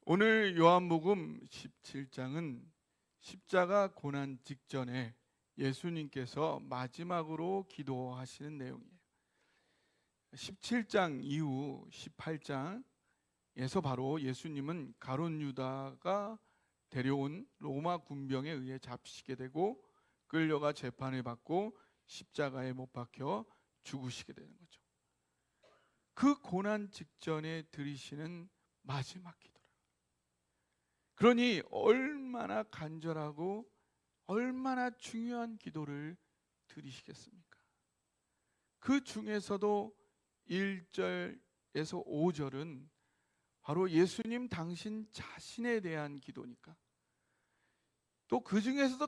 오늘 요한복음 17장은 십자가 고난 직전에 예수님께서 마지막으로 기도하시는 내용이에요. 17장 이후 18장에서 바로 예수님은 가룟 유다가 데려온 로마 군병에 의해 잡히시게 되고 끌려가 재판을 받고 십자가에 못 박혀 죽으시게 되는 거죠. 그 고난 직전에 드리시는 마지막 기도. 그러니 얼마나 간절하고 얼마나 중요한 기도를 드리시겠습니까? 그 중에서도 1절에서 5절은 바로 예수님 당신 자신에 대한 기도니까, 또 그 중에서도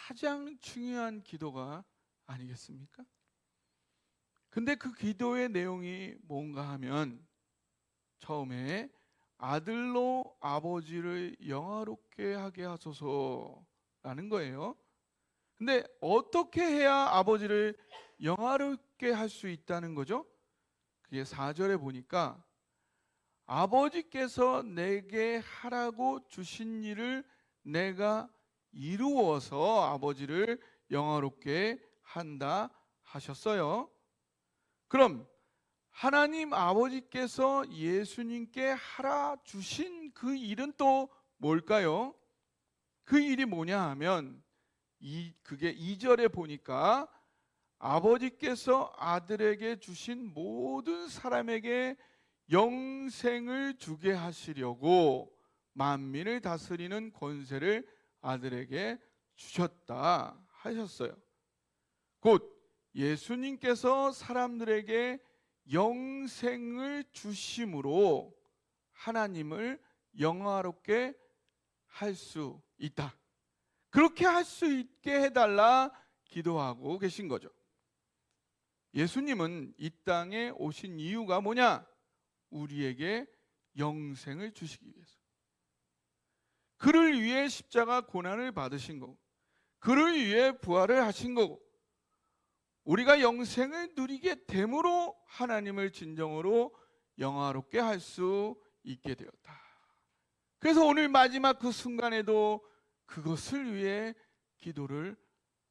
가장 중요한 기도가 아니겠습니까? 근데 그 기도의 내용이 뭔가 하면 처음에 아들로 아버지를 영화롭게 하게 하소서라는 거예요. 근데 어떻게 해야 아버지를 영화롭게 할 수 있다는 거죠? 그게 4절에 보니까 아버지께서 내게 하라고 주신 일을 내가 이루어서 아버지를 영화롭게 한다 하셨어요. 그럼 하나님 아버지께서 예수님께 하라 주신 그 일은 또 뭘까요? 그 일이 뭐냐 하면 그게 2절에 보니까 아버지께서 아들에게 주신 모든 사람에게 영생을 주게 하시려고 만민을 다스리는 권세를 아들에게 주셨다 하셨어요. 곧 예수님께서 사람들에게 영생을 주심으로 하나님을 영화롭게 할 수 있다. 그렇게 할 수 있게 해달라 기도하고 계신 거죠. 예수님은 이 땅에 오신 이유가 뭐냐? 우리에게 영생을 주시기 위해서. 그를 위해 십자가 고난을 받으신 거고, 그를 위해 부활을 하신 거고, 우리가 영생을 누리게 됨으로 하나님을 진정으로 영화롭게 할 수 있게 되었다. 그래서 오늘 마지막 그 순간에도 그것을 위해 기도를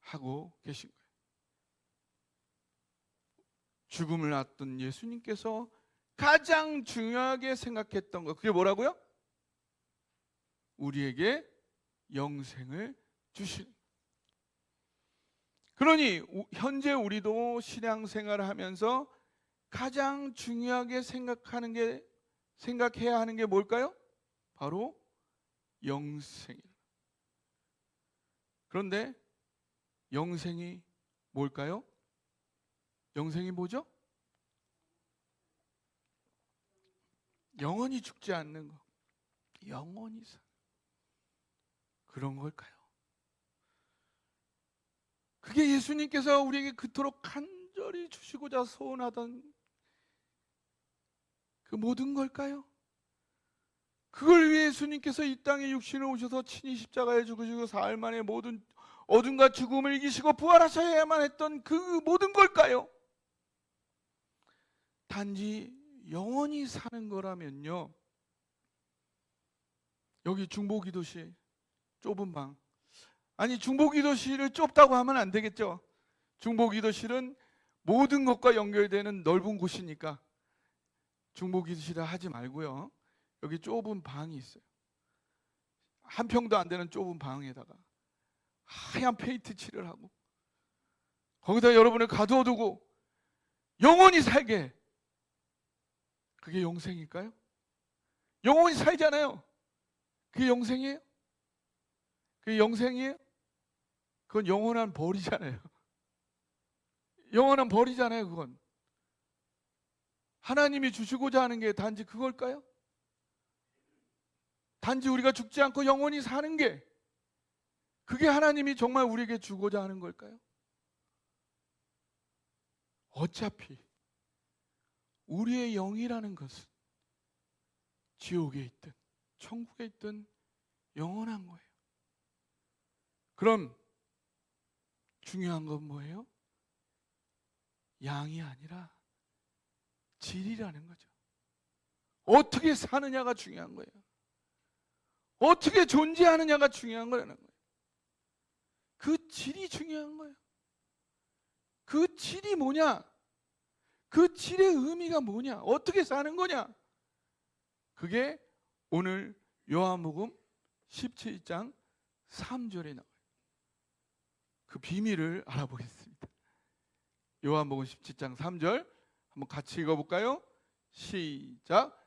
하고 계신 거예요. 죽음을 앞둔 예수님께서 가장 중요하게 생각했던 것, 그게 뭐라고요? 우리에게 영생을 주시는. 그러니 현재 우리도 신앙생활을 하면서 가장 중요하게 생각해야 하는 게 뭘까요? 바로 영생이다. 그런데 영생이 뭘까요? 영생이 뭐죠? 영원히 죽지 않는 것, 영원히 사는 그런 걸까요? 그게 예수님께서 우리에게 그토록 간절히 주시고자 소원하던 그 모든 걸까요? 그걸 위해 예수님께서 이 땅에 육신을 오셔서 친히 십자가에 죽으시고 사흘 만에 모든 어둠과 죽음을 이기시고 부활하셔야만 했던 그 모든 걸까요? 단지 영원히 사는 거라면요, 여기 중보기도실 좁은 방, 아니 중보기도실을 좁다고 하면 안 되겠죠. 중보기도실은 모든 것과 연결되는 넓은 곳이니까 중보기도실을 하지 말고요, 여기 좁은 방이 있어요. 한 평도 안 되는 좁은 방에다가 하얀 페인트 칠을 하고 거기다 여러분을 가두어두고 영원히 살게. 그게 영생일까요? 영원히 살잖아요. 그게 영생이에요? 그게 영생이에요? 그건 영원한 벌이잖아요. 영원한 벌이잖아요. 그건 하나님이 주시고자 하는 게 단지 그걸까요? 단지 우리가 죽지 않고 영원히 사는 게, 그게 하나님이 정말 우리에게 주고자 하는 걸까요? 어차피 우리의 영이라는 것은 지옥에 있든 천국에 있든 영원한 거예요. 그럼 중요한 건 뭐예요? 양이 아니라 질이라는 거죠. 어떻게 사느냐가 중요한 거예요. 어떻게 존재하느냐가 중요한 거라는 거예요. 그 질이 중요한 거예요. 그 질이 뭐냐? 그 질의 의미가 뭐냐? 어떻게 사는 거냐? 그게 오늘 요한복음 17장 3절에 나와요. 그 비밀을 알아보겠습니다. 요한복음 17장 3절 한번 같이 읽어볼까요? 시작.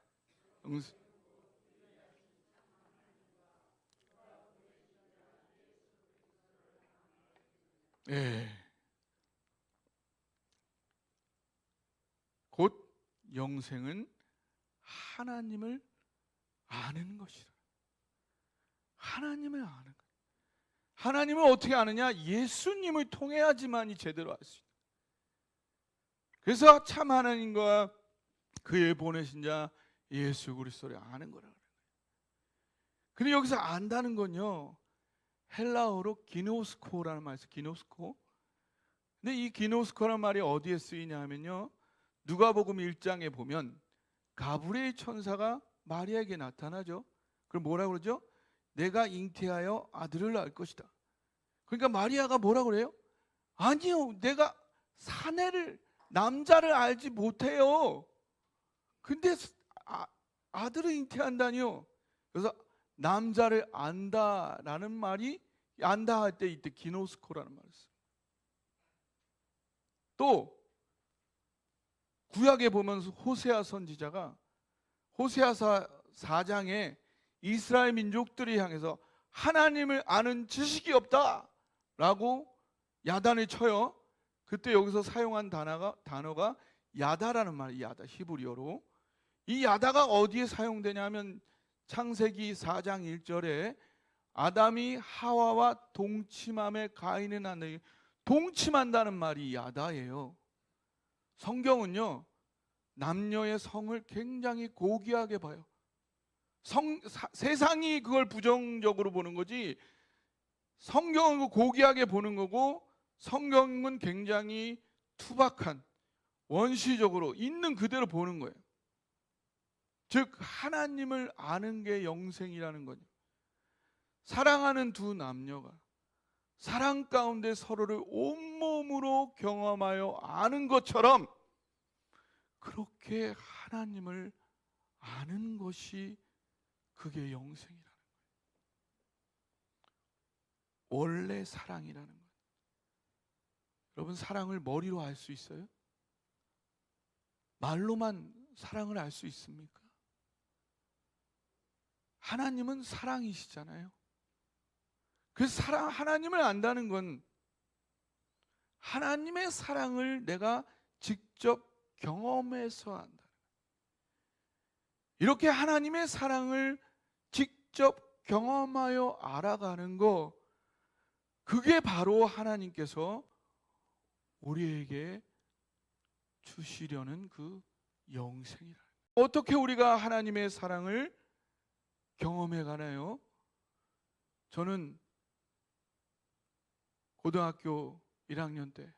예. 곧 영생은 하나님을 아는 것이다. 하나님을 아는 것. 하나님을 어떻게 아느냐? 예수님을 통해야지만이 제대로 알 수 있다. 그래서 참 하나님과 그의 보내신 자 예수 그리스도를 아는 거라 그래요. 근데 여기서 안다는 건요, 헬라어로 기노스코라는 말이 있어요. 기노스코. 근데 이 기노스코라는 말이 어디에 쓰이냐 하면요, 누가복음 1장에 보면 가브리엘 천사가 마리아에게 나타나죠. 그럼 뭐라고 그러죠? 내가 잉태하여 아들을 낳을 것이다. 그러니까 마리아가 뭐라고 그래요? 아니요, 내가 사내를, 남자를 알지 못해요. 근데 아들을 잉태한다니요. 그래서 남자를 안다라는 말이, 안다 할 때 이때 기노스코라는 말을 써요. 또 구약에 보면 호세아 선지자가 호세아 4장에 이스라엘 민족들이 향해서 하나님을 아는 지식이 없다라고 야단을 쳐요. 그때 여기서 사용한 단어가 야다라는 말이에요. 야다, 히브리어로. 이 야다가 어디에 사용되냐면 창세기 4장 1절에 아담이 하와와 동침함에 가인은 하는, 동침한다는 말이 야다예요. 성경은요, 남녀의 성을 굉장히 고귀하게 봐요. 세상이 그걸 부정적으로 보는 거지, 성경은 고귀하게 보는 거고, 성경은 굉장히 투박한, 원시적으로 있는 그대로 보는 거예요. 즉 하나님을 아는 게 영생이라는 거죠. 사랑하는 두 남녀가 사랑 가운데 서로를 온몸으로 경험하여 아는 것처럼 그렇게 하나님을 아는 것이, 그게 영생이라는 거예요. 원래 사랑이라는 거예요. 여러분, 사랑을 머리로 알 수 있어요? 말로만 사랑을 알 수 있습니까? 하나님은 사랑이시잖아요. 그래서 하나님을 안다는 건 하나님의 사랑을 내가 직접 경험해서 안다. 이렇게 하나님의 사랑을 직접 경험하여 알아가는 거, 그게 바로 하나님께서 우리에게 주시려는 그 영생이라. 어떻게 우리가 하나님의 사랑을 경험해 가나요? 저는 고등학교 1학년 때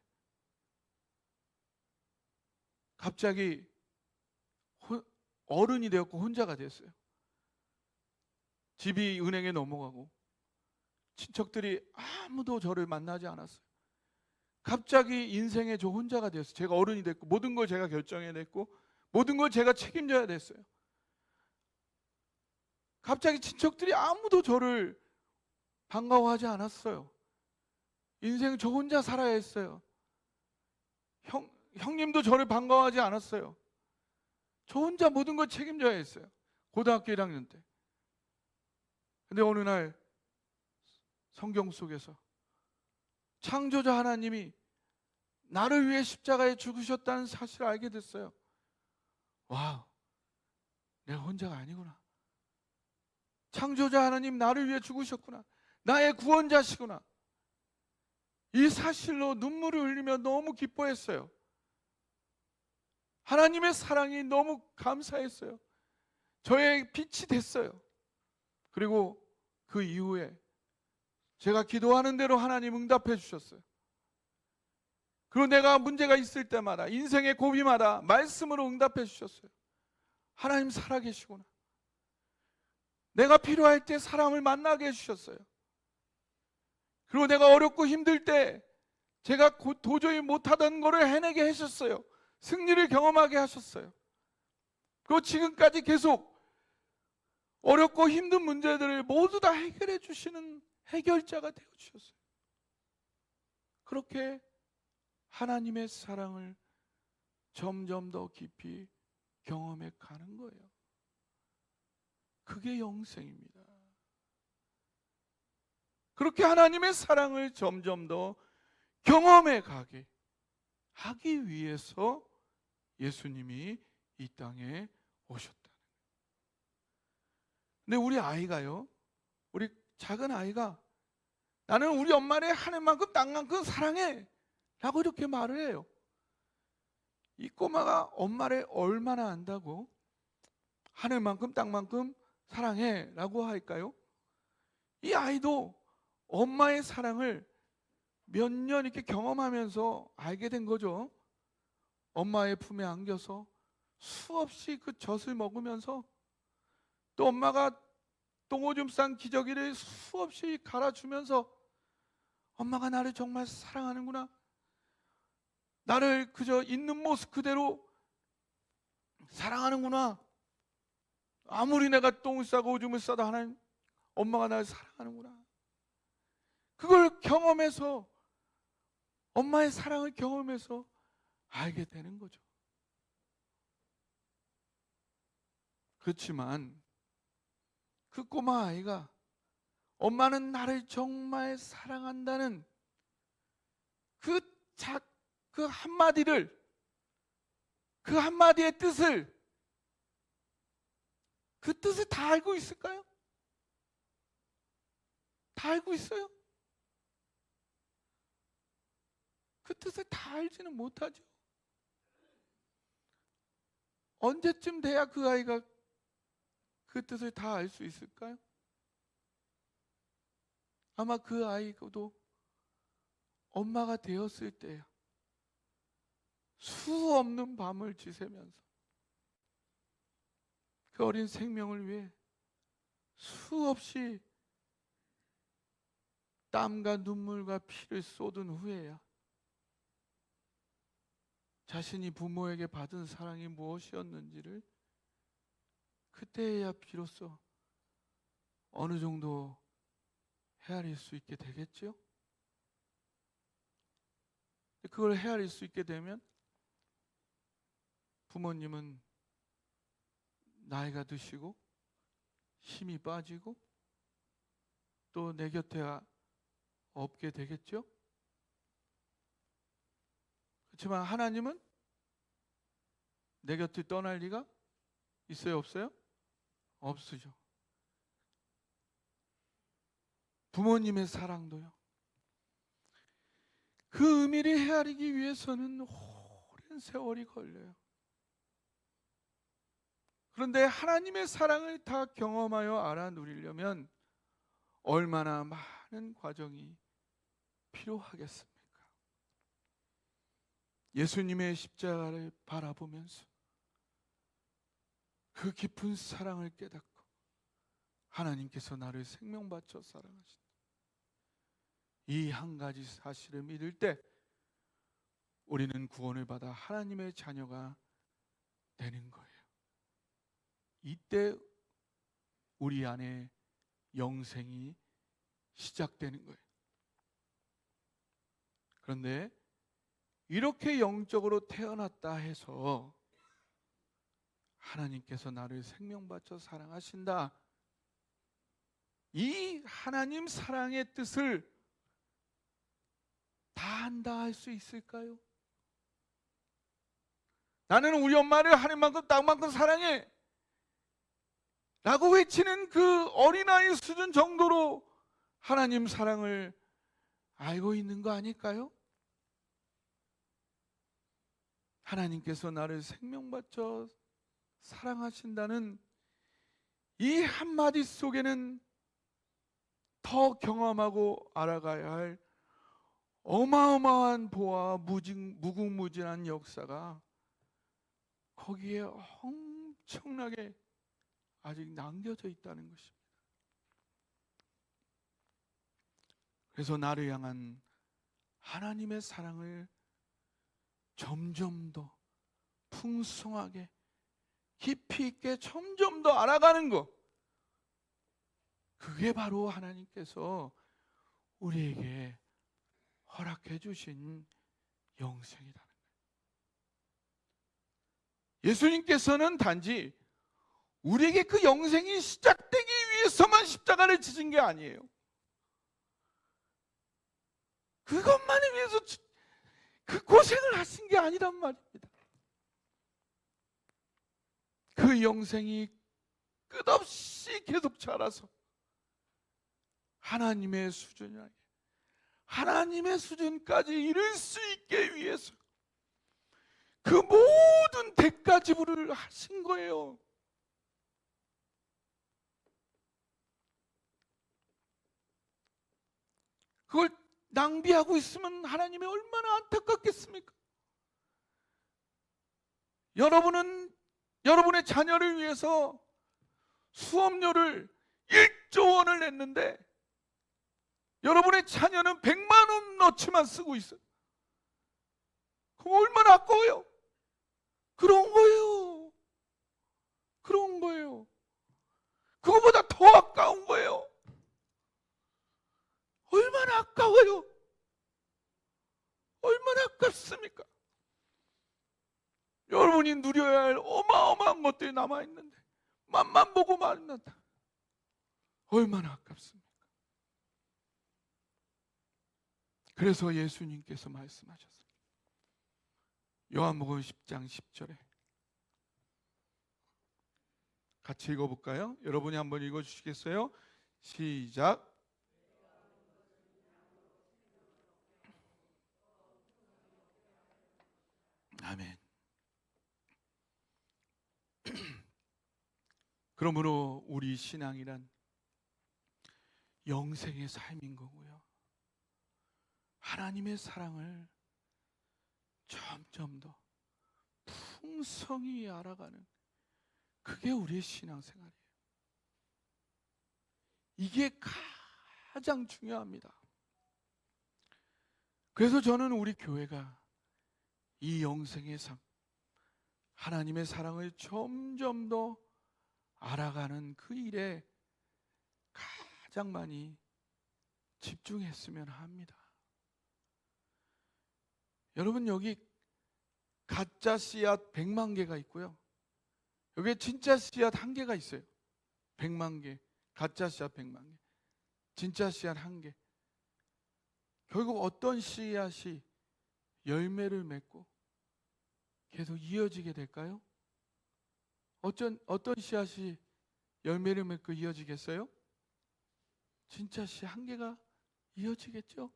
갑자기 어른이 되었고 혼자가 됐어요. 집이 은행에 넘어가고 친척들이 아무도 저를 만나지 않았어요. 갑자기 인생에 저 혼자가 됐어요. 제가 어른이 됐고 모든 걸 제가 결정해냈고 모든 걸 제가 책임져야 됐어요. 갑자기 친척들이 아무도 저를 반가워하지 않았어요. 인생 저 혼자 살아야 했어요. 형님도 저를 반가워하지 않았어요. 저 혼자 모든 걸 책임져야 했어요. 고등학교 1학년 때. 근데 어느 날 성경 속에서 창조자 하나님이 나를 위해 십자가에 죽으셨다는 사실을 알게 됐어요. 와우, 내가 혼자가 아니구나. 창조자 하나님 나를 위해 죽으셨구나. 나의 구원자시구나. 이 사실로 눈물을 흘리며 너무 기뻐했어요. 하나님의 사랑이 너무 감사했어요. 저의 빛이 됐어요. 그리고 그 이후에 제가 기도하는 대로 하나님 응답해 주셨어요. 그리고 내가 문제가 있을 때마다, 인생의 고비마다 말씀으로 응답해 주셨어요. 하나님 살아계시구나. 내가 필요할 때 사람을 만나게 해주셨어요. 그리고 내가 어렵고 힘들 때 제가 도저히 못하던 것을 해내게 하셨어요. 승리를 경험하게 하셨어요. 그리고 지금까지 계속 어렵고 힘든 문제들을 모두 다 해결해 주시는 해결자가 되어주셨어요. 그렇게 하나님의 사랑을 점점 더 깊이 경험해 가는 거예요. 그게 영생입니다. 그렇게 하나님의 사랑을 점점 더 경험해 가게 하기 위해서 예수님이 이 땅에 오셨다. 근데 우리 아이가요, 우리 작은 아이가 나는 우리 엄마를 하늘만큼 땅만큼 사랑해 라고 이렇게 말을 해요. 이 꼬마가 엄마를 얼마나 안다고 하늘만큼 땅만큼 사랑해 라고 할까요? 이 아이도 엄마의 사랑을 몇 년 이렇게 경험하면서 알게 된 거죠. 엄마의 품에 안겨서 수없이 그 젖을 먹으면서 또 엄마가 똥오줌 싼 기저귀를 수없이 갈아주면서 엄마가 나를 정말 사랑하는구나, 나를 그저 있는 모습 그대로 사랑하는구나, 아무리 내가 똥을 싸고 오줌을 싸도 하나님 엄마가 나를 사랑하는구나, 그걸 경험해서 엄마의 사랑을 경험해서 알게 되는 거죠. 그렇지만 그 꼬마 아이가 엄마는 나를 정말 사랑한다는 그 한마디를, 그 한마디의 뜻을, 그 뜻을 다 알고 있을까요? 다 알고 있어요? 그 뜻을 다 알지는 못하죠. 언제쯤 돼야 그 아이가 그 뜻을 다 알 수 있을까요? 아마 그 아이도 엄마가 되었을 때야. 수 없는 밤을 지새면서 그 어린 생명을 위해 수없이 땀과 눈물과 피를 쏟은 후에야 자신이 부모에게 받은 사랑이 무엇이었는지를 그때야 비로소 어느 정도 헤아릴 수 있게 되겠죠? 그걸 헤아릴 수 있게 되면 부모님은 나이가 드시고 힘이 빠지고 또 내 곁에 없게 되겠죠? 그렇지만 하나님은 내 곁을 떠날 리가 있어요, 없어요? 없으죠. 부모님의 사랑도요, 그 의미를 헤아리기 위해서는 오랜 세월이 걸려요. 그런데 하나님의 사랑을 다 경험하여 알아 누리려면 얼마나 많은 과정이 필요하겠습니까? 예수님의 십자가를 바라보면서 그 깊은 사랑을 깨닫고 하나님께서 나를 생명 바쳐 사랑하신다, 이 한 가지 사실을 믿을 때 우리는 구원을 받아 하나님의 자녀가 되는 거예요. 이때 우리 안에 영생이 시작되는 거예요. 그런데 이렇게 영적으로 태어났다 해서 하나님께서 나를 생명 바쳐 사랑하신다, 이 하나님 사랑의 뜻을 다 안다 할 수 있을까요? 나는 우리 엄마를 하늘만큼 땅만큼 사랑해 라고 외치는 그 어린아이 수준 정도로 하나님 사랑을 알고 있는 거 아닐까요? 하나님께서 나를 생명 바쳐 사랑하신다는 이 한마디 속에는 더 경험하고 알아가야 할 어마어마한 보화, 무궁무진한 역사가 거기에 엄청나게 아직 남겨져 있다는 것입니다. 그래서 나를 향한 하나님의 사랑을 점점 더 풍성하게 깊이 있게 점점 더 알아가는 것, 그게 바로 하나님께서 우리에게 허락해 주신 영생이라는 거예요. 예수님께서는 단지 우리에게 그 영생이 시작되기 위해서만 십자가를 지신 게 아니에요. 그것만을 위해서 그 고생을 하신 게 아니란 말입니다. 그 영생이 끝없이 계속 자라서 하나님의 수준까지 이룰 수 있게 위해서 그 모든 대가 지불을 하신 거예요. 그걸 낭비하고 있으면 하나님이 얼마나 안타깝겠습니까? 여러분은 여러분의 자녀를 위해서 수업료를 1조 원을 냈는데 여러분의 자녀는 100만 원어치만 쓰고 있어요. 그럼 얼마나 아까워요? 그런 거예요. 그런 거예요. 그거보다 더 아까운 거예요. 얼마나 아까워요? 얼마나 아깝습니까? 여러분이 누려야 할 어마어마한 것들이 남아있는데 맛만 보고 말는다. 얼마나 아깝습니까? 그래서 예수님께서 말씀하셨습니다. 요한복음 10장 10절에 같이 읽어볼까요? 여러분이 한번 읽어주시겠어요? 시작. 아멘. 그러므로 우리 신앙이란 영생의 삶인 거고요, 하나님의 사랑을 점점 더 풍성히 알아가는, 그게 우리의 신앙생활이에요. 이게 가장 중요합니다. 그래서 저는 우리 교회가 이 영생의 삶, 하나님의 사랑을 점점 더 알아가는 그 일에 가장 많이 집중했으면 합니다. 여러분, 여기 가짜 씨앗 100만 개가 있고요, 여기에 진짜 씨앗 1개가 있어요. 100만 개, 가짜 씨앗 100만 개, 진짜 씨앗 1개. 결국 어떤 씨앗이 열매를 맺고 계속 이어지게 될까요? 어떤 씨앗이 열매를 맺고 이어지겠어요? 진짜 씨앗 1개가 이어지겠죠?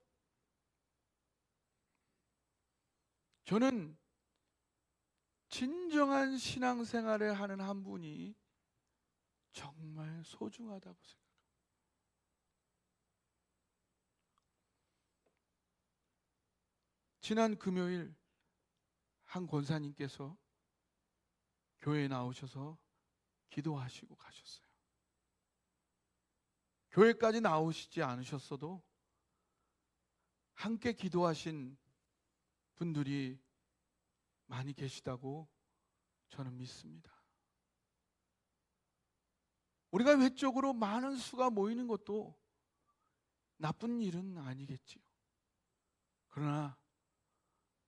저는 진정한 신앙생활을 하는 한 분이 정말 소중하다고 생각합니다. 지난 금요일 한 권사님께서 교회에 나오셔서 기도하시고 가셨어요. 교회까지 나오시지 않으셨어도 함께 기도하신 분들이 많이 계시다고 저는 믿습니다. 우리가 외적으로 많은 수가 모이는 것도 나쁜 일은 아니겠지요. 그러나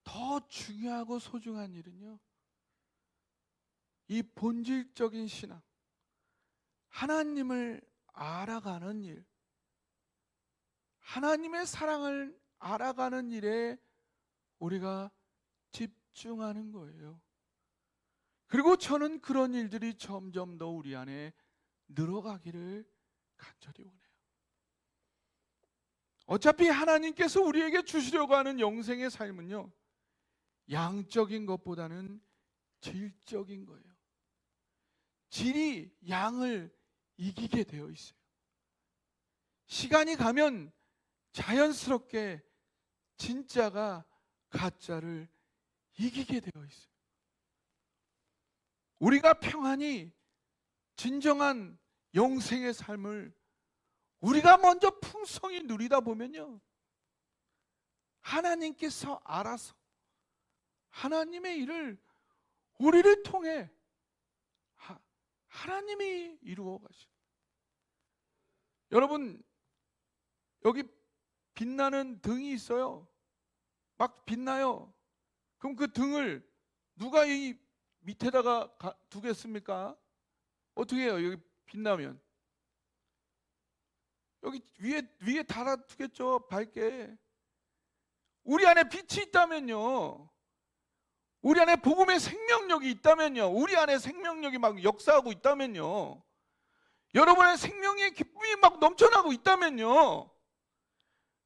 더 중요하고 소중한 일은요, 이 본질적인 신앙, 하나님을 알아가는 일, 하나님의 사랑을 알아가는 일에 우리가 집중하는 거예요. 그리고 저는 그런 일들이 점점 더 우리 안에 늘어가기를 간절히 원해요. 어차피 하나님께서 우리에게 주시려고 하는 영생의 삶은요, 양적인 것보다는 질적인 거예요. 질이 양을 이기게 되어 있어요. 시간이 가면 자연스럽게 진짜가 가짜를 이기게 되어 있어요. 우리가 평안히 진정한 영생의 삶을 우리가 먼저 풍성히 누리다 보면요, 하나님께서 알아서 하나님의 일을 우리를 통해 하나님이 이루어 가시고. 여러분, 여기 빛나는 등이 있어요. 막 빛나요. 그럼 그 등을 누가 이 밑에다가 두겠습니까? 어떻게 해요? 여기 빛나면 여기 위에 달아두겠죠. 밝게. 우리 안에 빛이 있다면요, 우리 안에 복음의 생명력이 있다면요, 우리 안에 생명력이 막 역사하고 있다면요, 여러분의 생명의 기쁨이 막 넘쳐나고 있다면요,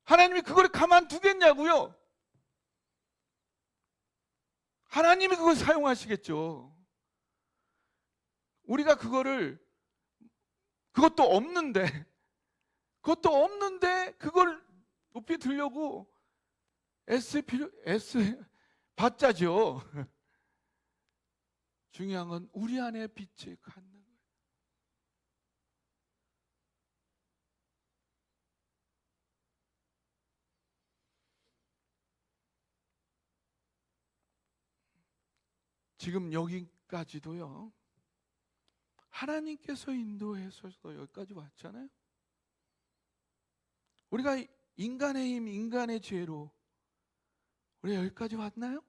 하나님이 그걸 가만두겠냐고요? 하나님이 그걸 사용하시겠죠. 우리가 그것도 없는데 그걸 높이 들려고 받자죠. 중요한 건 우리 안에 빛이 갖는 거예요. 지금 여기까지도요, 하나님께서 인도해서 여기까지 왔잖아요. 우리가 인간의 힘, 인간의 죄로 우리가 여기까지 왔나요?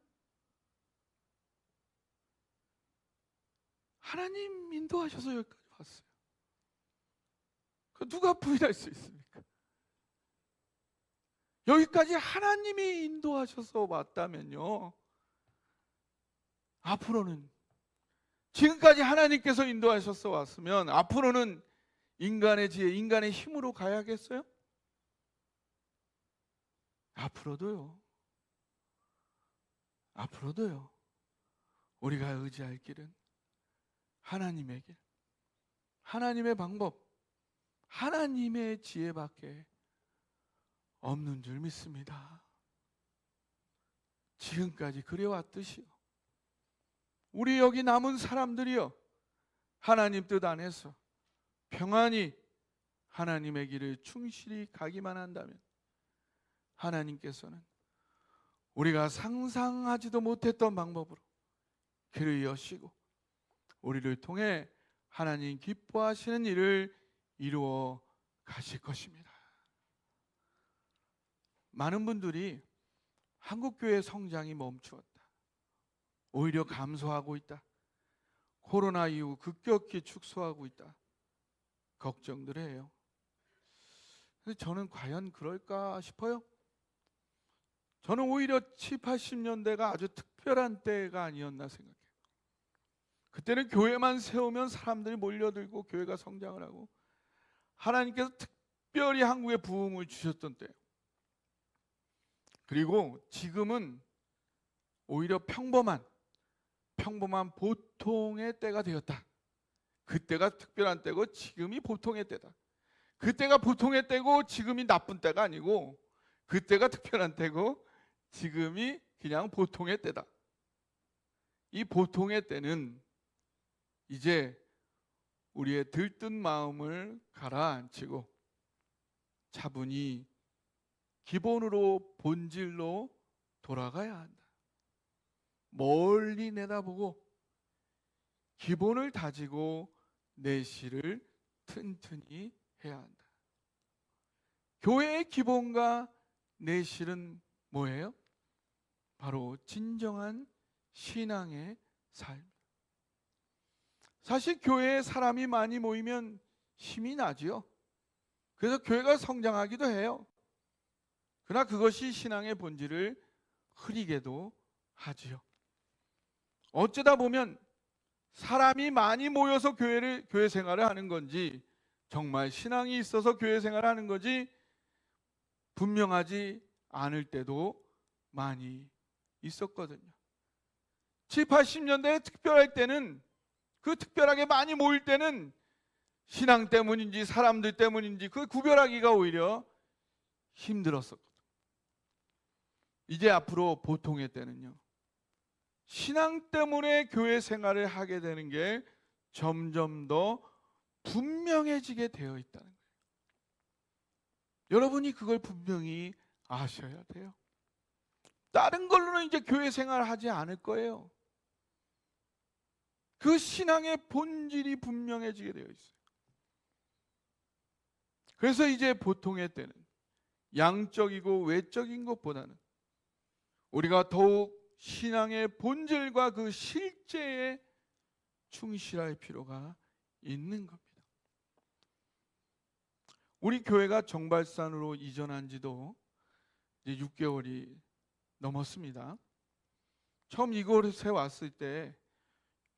하나님 인도하셔서 여기까지 왔어요. 그 누가 부인할 수 있습니까? 여기까지 하나님이 인도하셔서 왔다면요, 앞으로는, 지금까지 하나님께서 인도하셔서 왔으면 앞으로는 인간의 지혜, 인간의 힘으로 가야겠어요? 앞으로도요 우리가 의지할 길은 하나님의 길, 하나님의 방법, 하나님의 지혜밖에 없는 줄 믿습니다. 지금까지 그래왔듯이요, 우리 여기 남은 사람들이요, 하나님 뜻 안에서 평안히 하나님의 길을 충실히 가기만 한다면 하나님께서는 우리가 상상하지도 못했던 방법으로 길을 여시고 우리를 통해 하나님 기뻐하시는 일을 이루어 가실 것입니다. 많은 분들이 한국교회 성장이 멈추었다, 오히려 감소하고 있다, 코로나 이후 급격히 축소하고 있다, 걱정들 해요. 그래서 저는 과연 그럴까 싶어요. 저는 오히려 70, 80년대가 아주 특별한 때가 아니었나 생각해요. 그때는 교회만 세우면 사람들이 몰려들고 교회가 성장을 하고 하나님께서 특별히 한국에 부흥을 주셨던 때예요. 그리고 지금은 오히려 평범한 보통의 때가 되었다. 그때가 특별한 때고 지금이 보통의 때다. 그때가 보통의 때고 지금이 나쁜 때가 아니고, 그때가 특별한 때고 지금이 그냥 보통의 때다. 이 보통의 때는 이제 우리의 들뜬 마음을 가라앉히고 차분히 기본으로, 본질로 돌아가야 한다. 멀리 내다보고 기본을 다지고 내실을 튼튼히 해야 한다. 교회의 기본과 내실은 뭐예요? 바로 진정한 신앙의 삶. 사실 교회에 사람이 많이 모이면 힘이 나지요. 그래서 교회가 성장하기도 해요. 그러나 그것이 신앙의 본질을 흐리게도 하지요. 어쩌다 보면 사람이 많이 모여서 교회 생활을 하는 건지, 정말 신앙이 있어서 교회 생활을 하는 건지 분명하지 않을 때도 많이 있었거든요. 70, 80년대에 특별할 때는, 그 특별하게 많이 모일 때는 신앙 때문인지 사람들 때문인지 그 구별하기가 오히려 힘들었었거든요. 이제 앞으로 보통의 때는요, 신앙 때문에 교회 생활을 하게 되는 게 점점 더 분명해지게 되어 있다는 거예요. 여러분이 그걸 분명히 아셔야 돼요. 다른 걸로는 이제 교회 생활을 하지 않을 거예요. 그 신앙의 본질이 분명해지게 되어 있어요. 그래서 이제 보통의 때는 양적이고 외적인 것보다는 우리가 더욱 신앙의 본질과 그 실제에 충실할 필요가 있는 겁니다. 우리 교회가 정발산으로 이전한 지도 이제 6개월이 넘었습니다. 처음 이곳에 왔을 때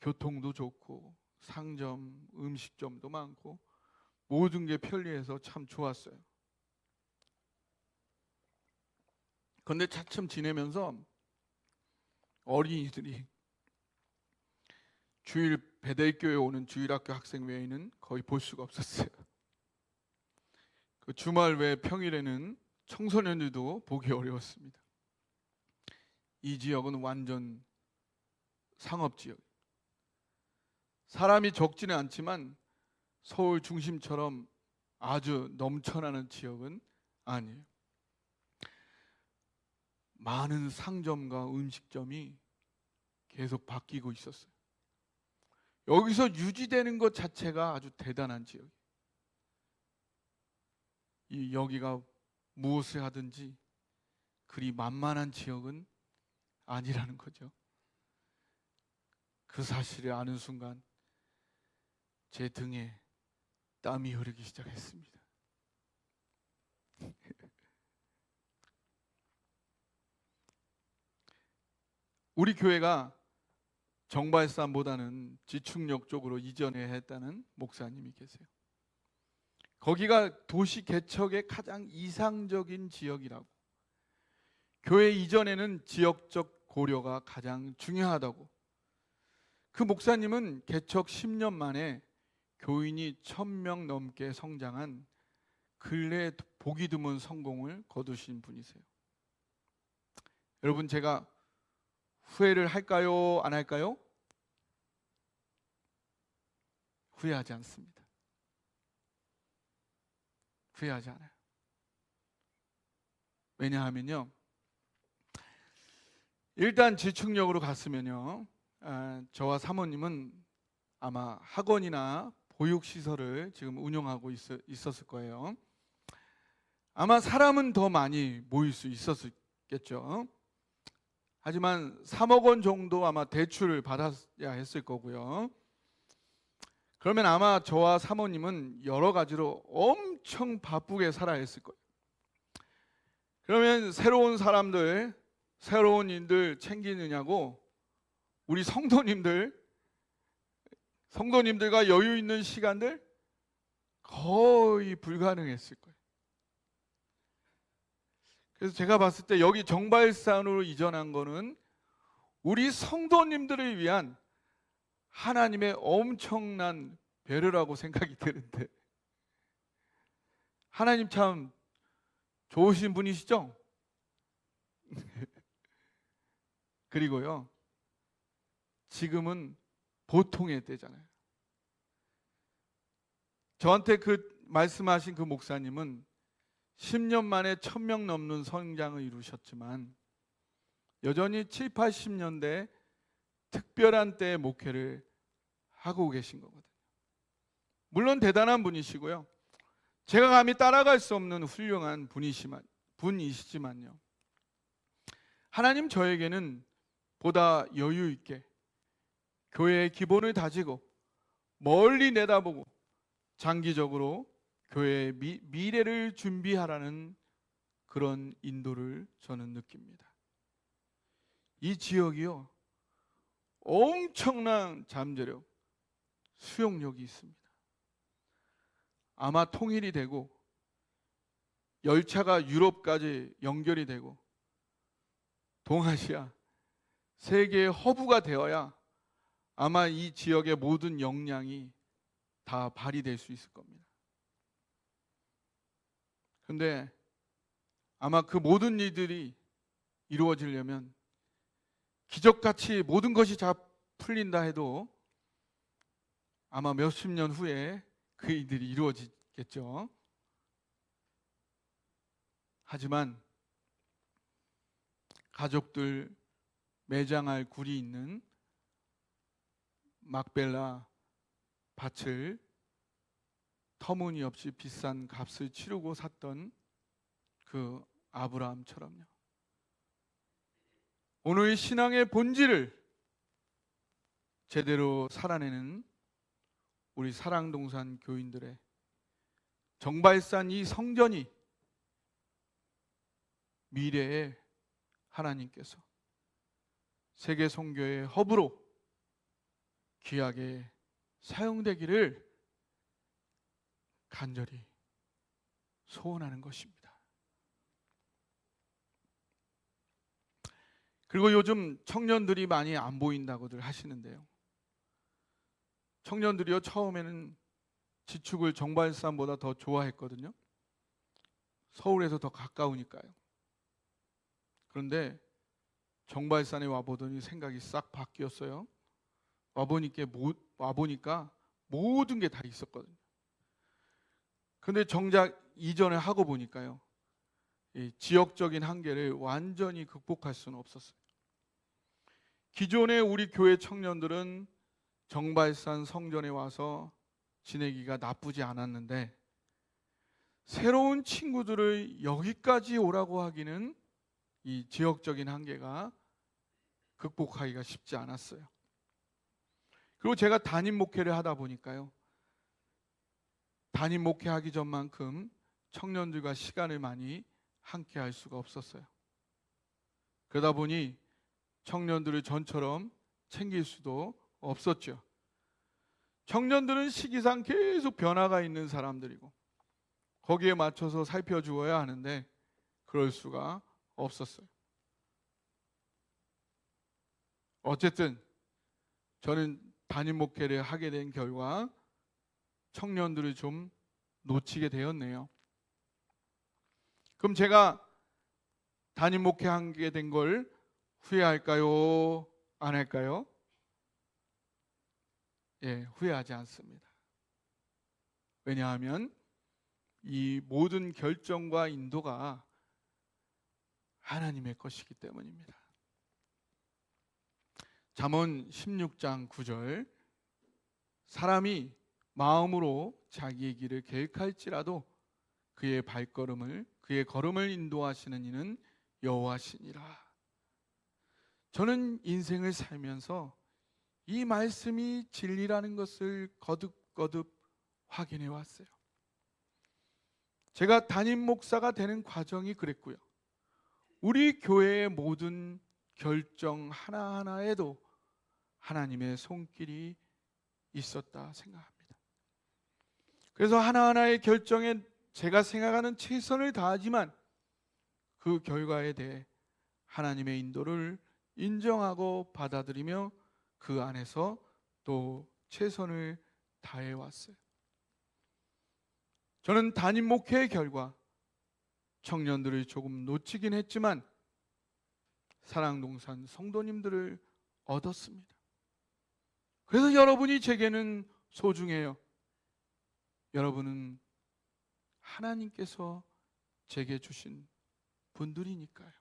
교통도 좋고 상점, 음식점도 많고 모든 게 편리해서 참 좋았어요. 그런데 차츰 지내면서 어린이들이 주일 베델교회 오는 주일학교 학생 외에는 거의 볼 수가 없었어요. 그 주말 외 평일에는 청소년들도 보기 어려웠습니다. 이 지역은 완전 상업지역. 사람이 적지는 않지만 서울 중심처럼 아주 넘쳐나는 지역은 아니에요. 많은 상점과 음식점이 계속 바뀌고 있었어요. 여기서 유지되는 것 자체가 아주 대단한 지역이에요. 여기가 무엇을 하든지 그리 만만한 지역은 아니라는 거죠. 그 사실을 아는 순간 제 등에 땀이 흐르기 시작했습니다. 우리 교회가 정발산보다는 지축역 쪽으로 이전해야 했다는 목사님이 계세요. 거기가 도시 개척의 가장 이상적인 지역이라고, 교회 이전에는 지역적 고려가 가장 중요하다고. 그 목사님은 개척 10년 만에 교인이 1000명 넘게 성장한 근래 보기 드문 성공을 거두신 분이세요. 여러분, 제가 후회를 할까요? 안 할까요? 후회하지 않습니다. 후회하지 않아요. 왜냐하면요, 일단 지축역으로 갔으면요, 저와 사모님은 아마 학원이나 보육시설을 지금 운영하고 있었을 거예요. 아마 사람은 더 많이 모일 수 있었겠죠. 하지만 3억 원 정도 아마 대출을 받았어야 했을 거고요. 그러면 아마 저와 사모님은 여러 가지로 엄청 바쁘게 살아야 했을 거예요. 그러면 새로운 사람들, 새로운 일들 챙기느냐고 우리 성도님들과 여유 있는 시간들 거의 불가능했을 거예요. 그래서 제가 봤을 때 여기 정발산으로 이전한 거는 우리 성도님들을 위한 하나님의 엄청난 배려라고 생각이 드는데, 하나님 참 좋으신 분이시죠? 그리고요, 지금은 보통의 때잖아요. 저한테 그 말씀하신 그 목사님은 10년 만에 1000명 넘는 성장을 이루셨지만 여전히 7, 80년대 특별한 때의 목회를 하고 계신 거거든요. 물론 대단한 분이시고요, 제가 감히 따라갈 수 없는 훌륭한 분이시지만요, 하나님 저에게는 보다 여유 있게 교회의 기본을 다지고 멀리 내다보고 장기적으로 교회의 미래를 준비하라는 그런 인도를 저는 느낍니다. 이 지역이요, 엄청난 잠재력, 수용력이 있습니다. 아마 통일이 되고 열차가 유럽까지 연결이 되고 동아시아, 세계의 허브가 되어야 아마 이 지역의 모든 역량이 다 발휘될 수 있을 겁니다. 그런데 아마 그 모든 일들이 이루어지려면 기적같이 모든 것이 다 풀린다 해도 아마 몇십 년 후에 그 일들이 이루어지겠죠. 하지만 가족들 매장할 굴이 있는 막벨라 밭을 터무니없이 비싼 값을 치르고 샀던 그 아브라함처럼요. 오늘 신앙의 본질을 제대로 살아내는 우리 사랑동산 교인들의 정발산 이 성전이 미래에 하나님께서 세계 선교의 허브로 귀하게 사용되기를 간절히 소원하는 것입니다. 그리고 요즘 청년들이 많이 안 보인다고들 하시는데요. 청년들이요, 처음에는 지축을 정발산보다 더 좋아했거든요. 서울에서 더 가까우니까요. 그런데 정발산에 와보더니 생각이 싹 바뀌었어요. 와보니까 모든 게 다 있었거든요. 근데 정작 이전에 하고 보니까요, 이 지역적인 한계를 완전히 극복할 수는 없었어요. 기존의 우리 교회 청년들은 정발산 성전에 와서 지내기가 나쁘지 않았는데 새로운 친구들을 여기까지 오라고 하기는 이 지역적인 한계가 극복하기가 쉽지 않았어요. 그리고 제가 담임 목회를 하다 보니까요, 담임 목회하기 전만큼 청년들과 시간을 많이 함께 할 수가 없었어요. 그러다 보니 청년들을 전처럼 챙길 수도 없었죠. 청년들은 시기상 계속 변화가 있는 사람들이고 거기에 맞춰서 살펴주어야 하는데 그럴 수가 없었어요. 어쨌든 저는 담임 목회를 하게 된 결과 청년들을 좀 놓치게 되었네요. 그럼 제가 담임 목회하게 된 걸 후회할까요? 안 할까요? 예, 후회하지 않습니다. 왜냐하면 이 모든 결정과 인도가 하나님의 것이기 때문입니다. 잠언 16장 9절, 사람이 마음으로 자기의 길을 계획할지라도 그의 걸음을 인도하시는 이는 여호와시니라. 저는 인생을 살면서 이 말씀이 진리라는 것을 거듭거듭 확인해 왔어요. 제가 담임 목사가 되는 과정이 그랬고요. 우리 교회의 모든 결정 하나하나에도 하나님의 손길이 있었다 생각합니다. 그래서 하나하나의 결정에 제가 생각하는 최선을 다하지만 그 결과에 대해 하나님의 인도를 인정하고 받아들이며 그 안에서 또 최선을 다해 왔어요. 저는 담임 목회의 결과 청년들을 조금 놓치긴 했지만 사랑동산 성도님들을 얻었습니다. 그래서 여러분이 제게는 소중해요. 여러분은 하나님께서 제게 주신 분들이니까요.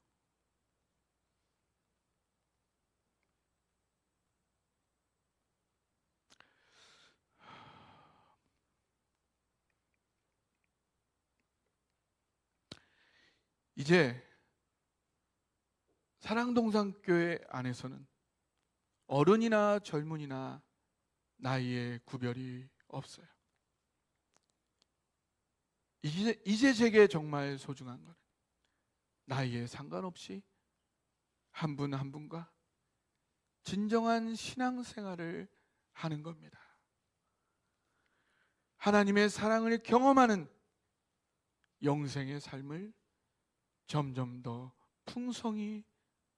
이제 사랑동산교회 안에서는 어른이나 젊은이나 나이의 구별이 없어요. 이제 제게 정말 소중한 건 나이에 상관없이 한 분 한 분과 진정한 신앙생활을 하는 겁니다. 하나님의 사랑을 경험하는 영생의 삶을 점점 더 풍성히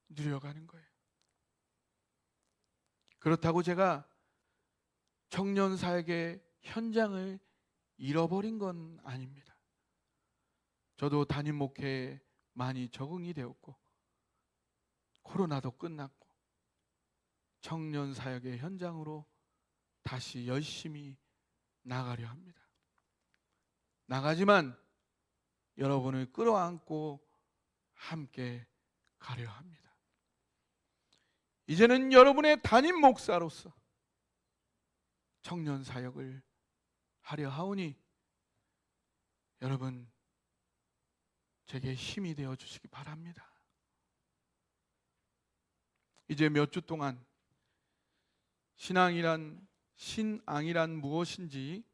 누려가는 거예요. 그렇다고 제가 청년 사역의 현장을 잃어버린 건 아닙니다. 저도 담임 목회에 많이 적응이 되었고 코로나도 끝났고 청년 사역의 현장으로 다시 열심히 나가려 합니다. 나가지만 여러분을 끌어안고 함께 가려 합니다. 이제는 여러분의 담임 목사로서 청년 사역을 하려 하오니 여러분 제게 힘이 되어 주시기 바랍니다. 이제 몇 주 동안 신앙이란 무엇인지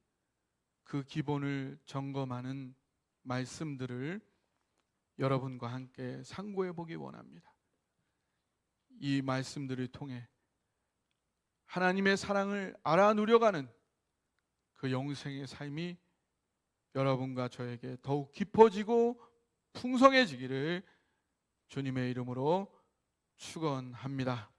그 기본을 점검하는 말씀들을 여러분과 함께 상고해 보기 원합니다. 이 말씀들을 통해 하나님의 사랑을 알아 누려가는 그 영생의 삶이 여러분과 저에게 더욱 깊어지고 풍성해지기를 주님의 이름으로 축원합니다.